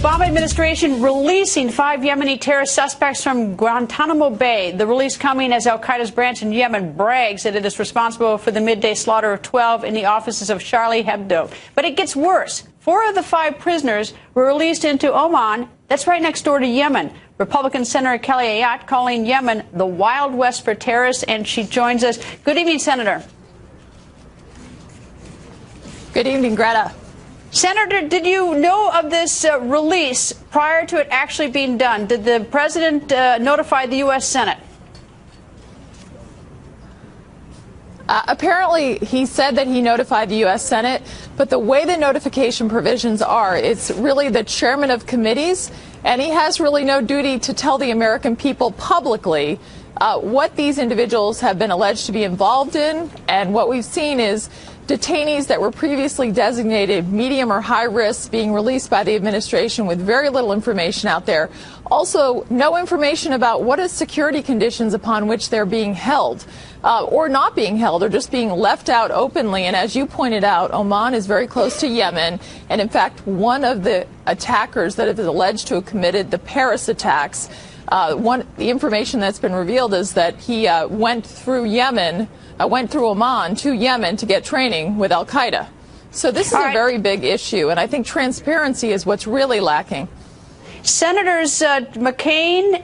Obama administration releasing 5 Yemeni terrorist suspects from Guantanamo Bay. The release coming as al-Qaeda's branch in Yemen brags that it is responsible for the midday slaughter of 12 in the offices of Charlie Hebdo. But it gets worse. 4 of the 5 prisoners were released into Oman. That's right next door to Yemen. Republican Senator Kelly Ayotte calling Yemen the Wild West for terrorists, and she joins us. Good evening, Senator. Good evening, Greta. Senator, did you know of this release prior to it actually being done? Did the president notify the U.S. Senate? Apparently, he said that he notified the U.S. Senate, but the way the notification provisions are, it's really the chairman of committees, and he has really no duty to tell the American people publicly what these individuals have been alleged to be involved in. And what we've seen is detainees that were previously designated medium or high risk being released by the administration with very little information out there. Also, no information about what is security conditions upon which they're being held or not being held or just being left out openly. And as you pointed out, Oman is very close to Yemen. And in fact, one of the attackers that is alleged to have committed the Paris attacks, the information that's been revealed is that he went through Oman to Yemen to get training with al-Qaeda. So this is a very big issue, and I think transparency is what's really lacking. Senators McCain,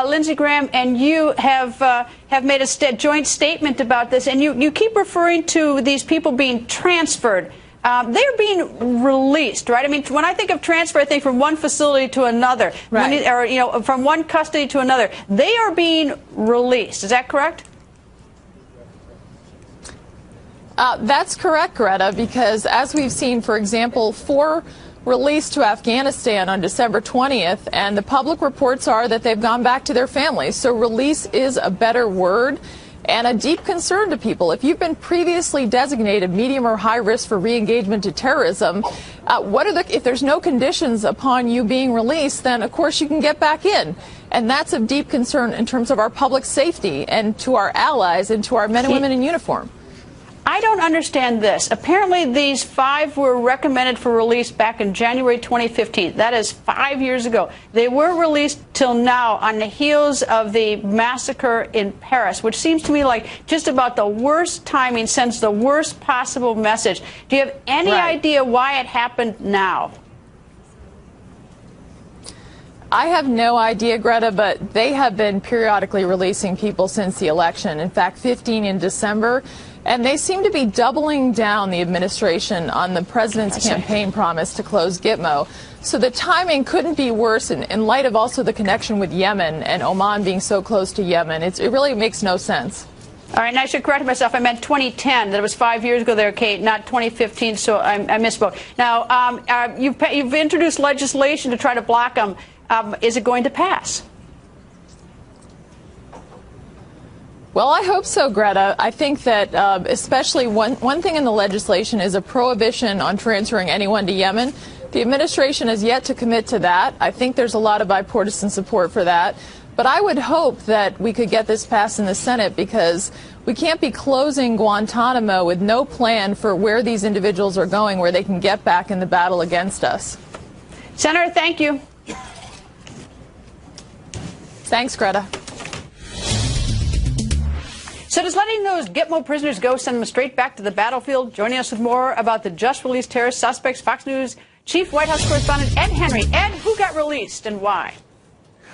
Lindsey Graham, and you have made a joint statement about this, and you keep referring to these people being transferred. They're being released, right? I mean, when I think of transfer, I think from one facility to another, right, or from one custody to another. They are being released. Is that correct? That's correct, Greta, because as we've seen, for example, 4 released to Afghanistan on December 20th, and the public reports are that they've gone back to their families. So release is a better word and a deep concern to people. If you've been previously designated medium or high risk for re-engagement to terrorism, if there's no conditions upon you being released, then of course you can get back in. And that's of deep concern in terms of our public safety and to our allies and to our men and women in uniform. I don't understand this. Apparently, these 5 were recommended for release back in January 2015. That is 5 years ago. They weren't released till now on the heels of the massacre in Paris, which seems to me like just about the worst timing, sends the worst possible message. Do you have any idea why it happened now? I have no idea, Greta, but they have been periodically releasing people since the election. In fact, 15 in December. And they seem to be doubling down the administration on the president's campaign promise to close Gitmo. So the timing couldn't be worse in light of also the connection with Yemen and Oman being so close to Yemen. It really makes no sense. All right, and I should correct myself. I meant 2010. That was 5 years ago there, Kate, not 2015, so I misspoke. Now, you've introduced legislation to try to block them. Is it going to pass? Well, I hope so, Greta. I think that especially one thing in the legislation is a prohibition on transferring anyone to Yemen. The administration has yet to commit to that. I think there's a lot of bipartisan support for that. But I would hope that we could get this passed in the Senate, because we can't be closing Guantanamo with no plan for where these individuals are going, where they can get back in the battle against us. Senator, thank you. Thanks, Greta. So does letting those Gitmo prisoners go send them straight back to the battlefield? Joining us with more about the just-released terrorist suspects, Fox News Chief White House Correspondent Ed Henry. Ed, who got released and why?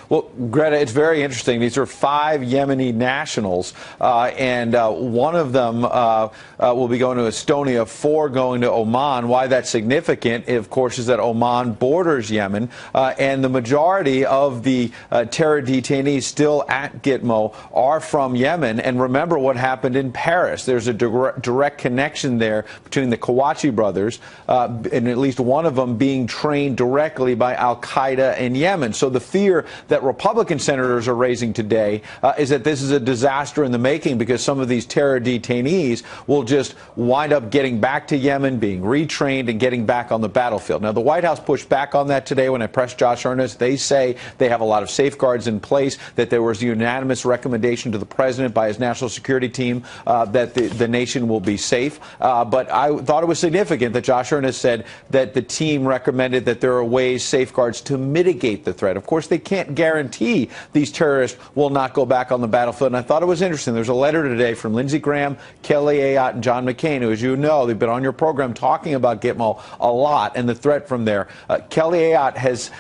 Well, Greta, it's very interesting. These are 5 Yemeni nationals, and one of them will be going to Estonia, 4 going to Oman. Why that's significant, of course, is that Oman borders Yemen, and the majority of the terror detainees still at Gitmo are from Yemen. And remember what happened in Paris. There's a direct connection there between the Kawachi brothers, and at least one of them being trained directly by al-Qaeda in Yemen. So the fear that that Republican senators are raising today is that this is a disaster in the making, because some of these terror detainees will just wind up getting back to Yemen, being retrained, and getting back on the battlefield. Now, the White House pushed back on that today when I pressed Josh Earnest. They say they have a lot of safeguards in place, that there was a unanimous recommendation to the president by his national security team that the nation will be safe. But I thought it was significant that Josh Earnest said that the team recommended that there are ways, safeguards to mitigate the threat. Of course, they can't guarantee these terrorists will not go back on the battlefield. And I thought it was interesting. There's a letter today from Lindsey Graham, Kelly Ayotte, and John McCain, who, as you know, they've been on your program talking about Gitmo a lot and the threat from there. Kelly Ayotte has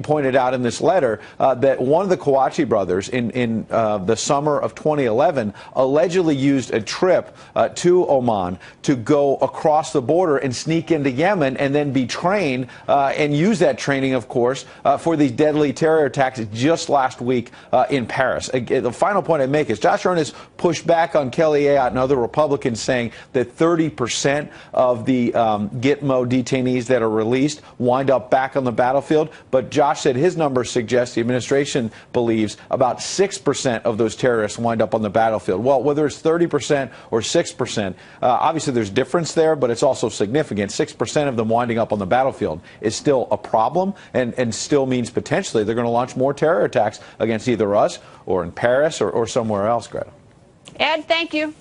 pointed out in this letter that one of the Kouachi brothers in the summer of 2011 allegedly used a trip to Oman to go across the border and sneak into Yemen and then be trained and use that training, of course, for these deadly terror attacks just last week in Paris. The final point I make is Josh Earnest pushed back on Kelly Ayotte and other Republicans, saying that 30% of the Gitmo detainees that are released wind up back on the battlefield. But Josh said his numbers suggest, the administration believes, about 6% of those terrorists wind up on the battlefield. Well, whether it's 30% or 6%, obviously there's difference there, but it's also significant. 6% of them winding up on the battlefield is still a problem, and still means potentially they're going to launch more terror attacks against either us or in Paris or somewhere else, Greta. Ed, thank you.